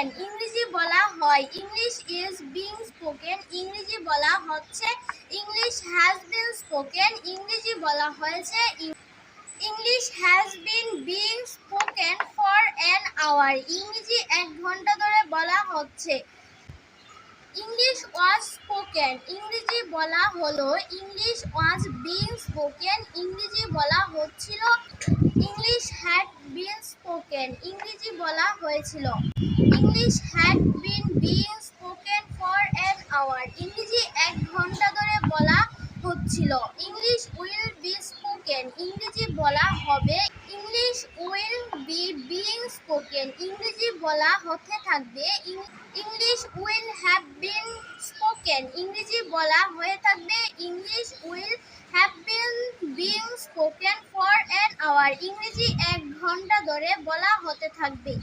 Spoken ইংরেজি বলা হয়। ইংলিশ ইজ বিং স্পোকেন ইংরেজি বলা হচ্ছে। ইংলিশ হ্যাজ বিন স্পোকেন ইংরেজি বলা হয়েছে। English has been being spoken for an hour ইংরেজি 1 ঘন্টা ধরে বলা হচ্ছে। ইংলিশ ওয়াজ স্পোকেন ইংরেজি বলা হলো। ইংলিশ ওয়াজ বিং স্পোকেন ইংরেজি বলা হচ্ছিল। ইংলিশ হ্যাড বিন স্পোকেন ইংরেজি বলা হয়েছিল। English had been being spoken for an hour ইংরেজি 1 ঘন্টা ধরে বলা হচ্ছিল। ইংলিশ উইল বি স্পোকেন ইংরেজি বলা হবে। English will be being spoken ইংরেজি বলা হতে থাকবে। English will have been spoken ইংরেজি বলা হয়ে থাকবে। English will have been being spoken for an hour ইংরেজি 1 ঘন্টা ধরে বলা হতে থাকবে।